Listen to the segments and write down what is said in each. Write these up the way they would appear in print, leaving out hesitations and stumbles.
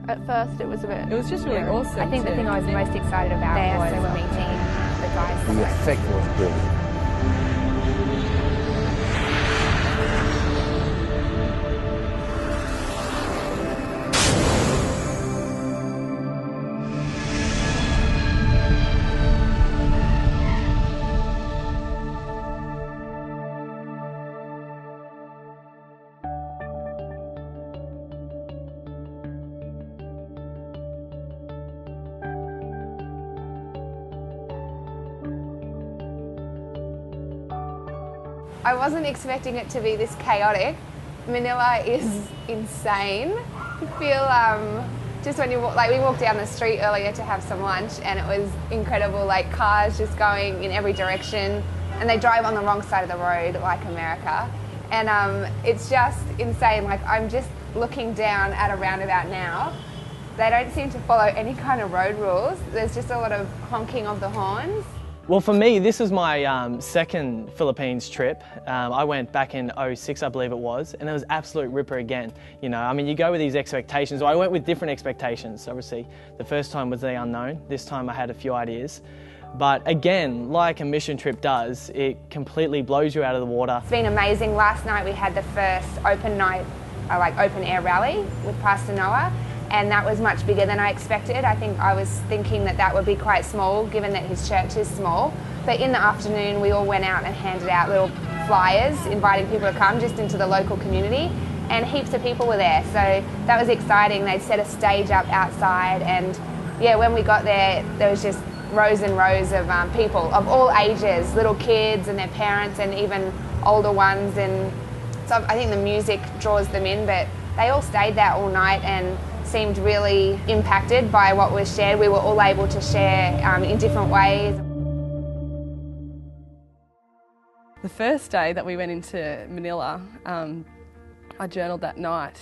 At first it was a bit... It was just really awesome. I think the thing I was most excited about was meeting the guys. The effect was brilliant. I wasn't expecting it to be this chaotic. Manila is insane. You feel just when you walk, like we walked down the street earlier to have some lunch, and it was incredible. Like cars just going in every direction, and they drive on the wrong side of the road, like America. And it's just insane. Like I'm just looking down at a roundabout now. They don't seem to follow any kind of road rules. There's just a lot of honking of the horns. Well, for me, this is my second Philippines trip. I went back in '06, I believe it was, and it was absolute ripper again. You know, I mean, you go with these expectations. Well, I went with different expectations. Obviously, the first time was the unknown. This time I had a few ideas. But again, like a mission trip does, it completely blows you out of the water. It's been amazing. Last night we had the first open night, like open air rally with Pastor Noah. And that was much bigger than I expected. I think I was thinking that that would be quite small, given that his church is small. But in the afternoon, we all went out and handed out little flyers inviting people to come just into the local community, and heaps of people were there. So that was exciting. They'd set a stage up outside, and yeah, when we got there, there was just rows and rows of people of all ages, little kids and their parents and even older ones. And so I think the music draws them in, but they all stayed there all night and seemed really impacted by what was shared. We were all able to share in different ways. The first day that we went into Manila, I journaled that night,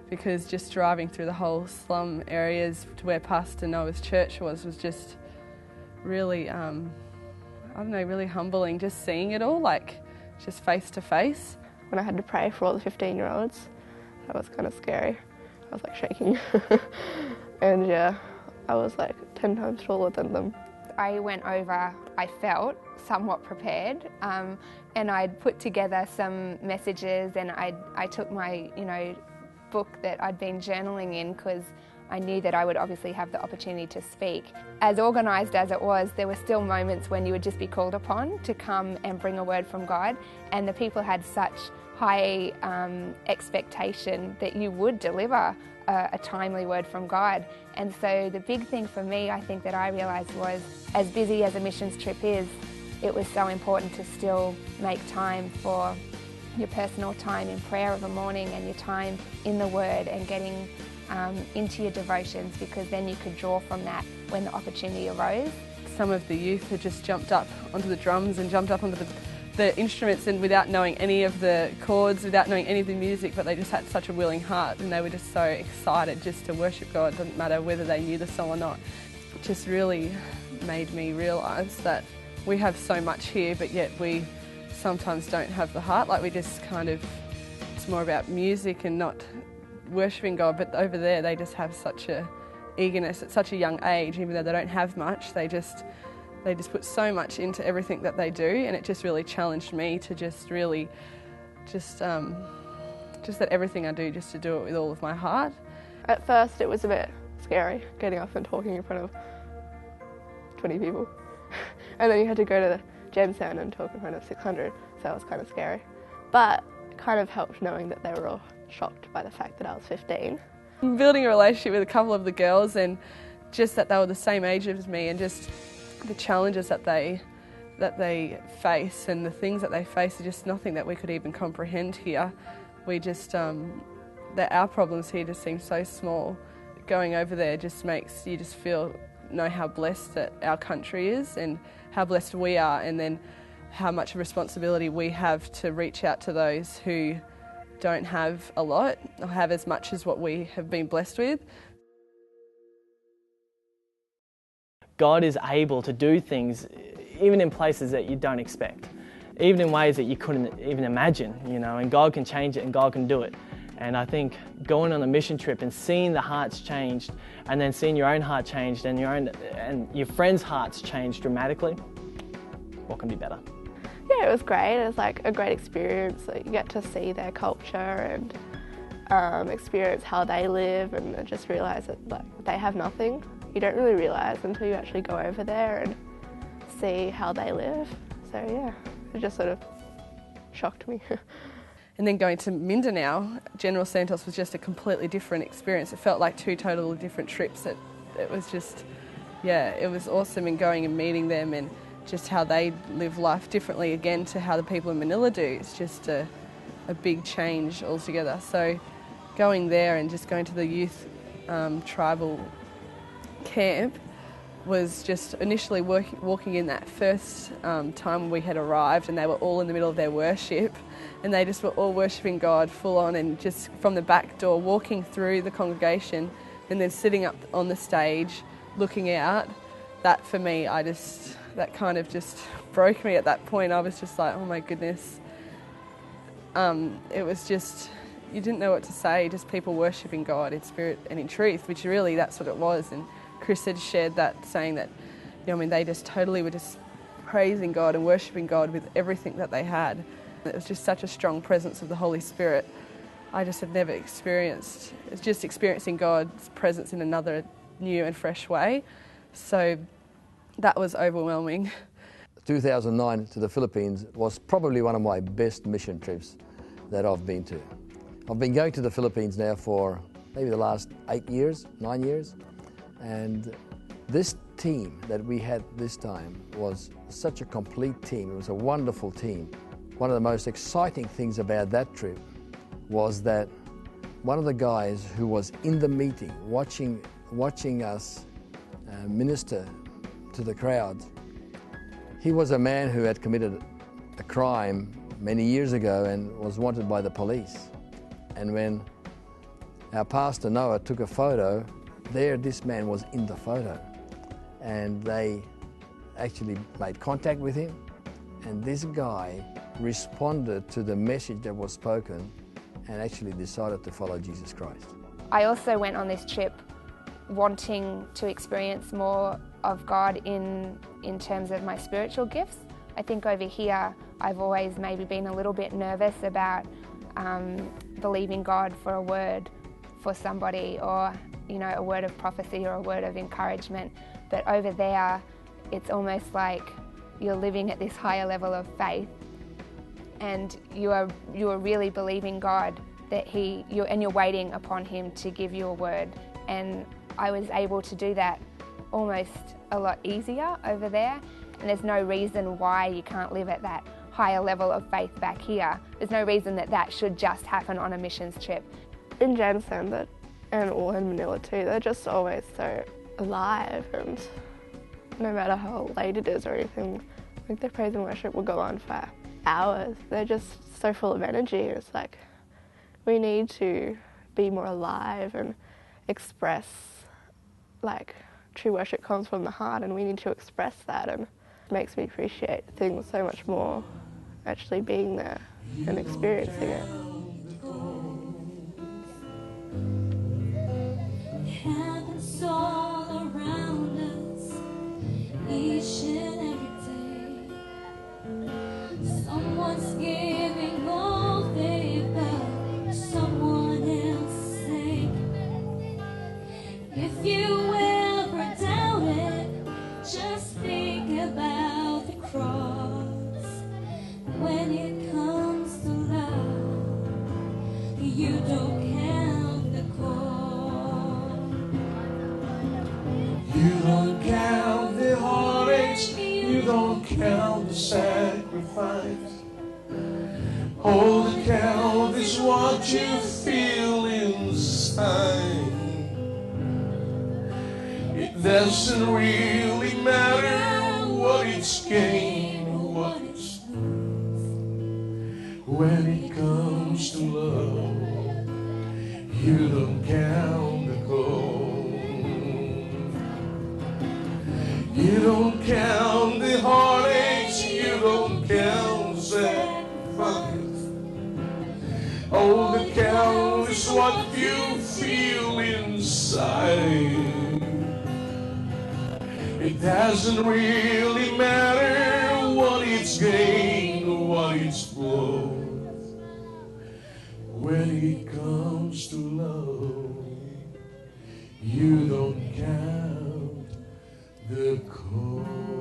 because just driving through the whole slum areas to where Pastor Noah's church was just really, I don't know, really humbling, just seeing it all, like just face to face. When I had to pray for all the 15-year-olds, that was kind of scary. I was like shaking. And yeah, I was like 10 times taller than them. I went over, I felt somewhat prepared, and I'd put together some messages, and I took my, book that I'd been journaling in, because I knew that I would obviously have the opportunity to speak. As organised as it was, there were still moments when you would just be called upon to come and bring a word from God, and the people had such high expectation that you would deliver a timely word from God. And so the big thing for me, I think, that I realised was, as busy as a missions trip is, it was so important to still make time for your personal time in prayer of a morning and your time in the Word and getting into your devotions, because then you could draw from that when the opportunity arose. Some of the youth had just jumped up onto the drums and jumped up onto the instruments, and without knowing any of the chords, without knowing any of the music, but they just had such a willing heart, and they were just so excited just to worship God. It doesn't matter whether they knew the song or not. It just really made me realise that we have so much here, but yet we sometimes don't have the heart. Like we just kind of, it's more about music and not worshipping God, but over there they just have such a eagerness at such a young age. Even though they don't have much, they just put so much into everything that they do, and it just really challenged me to just really that everything I do, just to do it with all of my heart. At first it was a bit scary, getting up and talking in front of 20 people. And then you had to go to the jam stand and talk in front of 600, so that was kind of scary. But it kind of helped knowing that they were all shocked by the fact that I was 15. Building a relationship with a couple of the girls, and just that they were the same age as me, and just the challenges that they face and the things that they face are just nothing that we could even comprehend here. We just, our problems here just seem so small. Going over there just makes you just know how blessed that our country is and how blessed we are, and then how much responsibility we have to reach out to those who don't have a lot or have as much as what we have been blessed with. God is able to do things even in places that you don't expect, even in ways that you couldn't even imagine, and God can change it and God can do it. And I think going on a mission trip and seeing the hearts changed, and then seeing your own heart changed and your friends' hearts changed dramatically, what can be better? Yeah, it was great. It was like a great experience. Like, you get to see their culture and experience how they live, and just realise that like they have nothing. You don't really realise until you actually go over there and see how they live. So yeah, it just sort of shocked me. And then going to Mindanao, General Santos was just a completely different experience. It felt like two totally different trips. It was just, yeah, it was awesome, and going and meeting them and just how they live life differently again to how the people in Manila do. It's just a big change altogether. So going there and just going to the youth tribal camp was just initially walking in that first time we had arrived, and they were all in the middle of their worship, and they just were all worshipping God full on, and just from the back door walking through the congregation and then sitting up on the stage looking out. That for me, that kind of just broke me at that point. I was just like, oh my goodness. It was just, you didn't know what to say, just people worshipping God in spirit and in truth, which really that's what it was. And Chris had shared that, saying that, they just totally were just praising God and worshipping God with everything that they had. It was just such a strong presence of the Holy Spirit. I just had never experienced. It's just experiencing God's presence in another new and fresh way. So that was overwhelming. 2009 to the Philippines was probably one of my best mission trips that I've been to. I've been going to the Philippines now for maybe the last 9 years. And this team that we had this time was such a complete team. It was a wonderful team. One of the most exciting things about that trip was that one of the guys who was in the meeting watching us minister to the crowd, he was a man who had committed a crime many years ago and was wanted by the police. And when our pastor Noah took a photo, this man was in the photo, and they actually made contact with him, and this guy responded to the message that was spoken and actually decided to follow Jesus Christ. I also went on this trip wanting to experience more of God in terms of my spiritual gifts. I think over here I've always maybe been a little bit nervous about believing God for a word for somebody, or a word of prophecy or a word of encouragement. But over there, it's almost like you're living at this higher level of faith, and you are really believing God that you're waiting upon Him to give you a word. And I was able to do that almost a lot easier over there. And there's no reason why you can't live at that higher level of faith back here. There's no reason that should just happen on a missions trip. In Jansen, and all in Manila too, they're just always so alive, and no matter how late it is or anything, like their praise and worship will go on for hours. They're just so full of energy. It's like we need to be more alive and express, like true worship comes from the heart, and we need to express that, and it makes me appreciate things so much more, actually being there and experiencing it. Heaven's all around us, each and every day. Someone's giving all they've got, someone else's sake. If you ever doubt it, just think about the cross. When it comes to love, you don't count the cost. You don't count the heartaches, you don't count the sacrifice. All that counts is what you feel inside. It doesn't really matter what it's gained or what it's lost. When it comes to love, you don't count the cost. You don't count the heartaches, you don't count the sacrifice. All that counts doesn't really matter what it's gained or what it's lost. When it comes to love, you don't count the cost.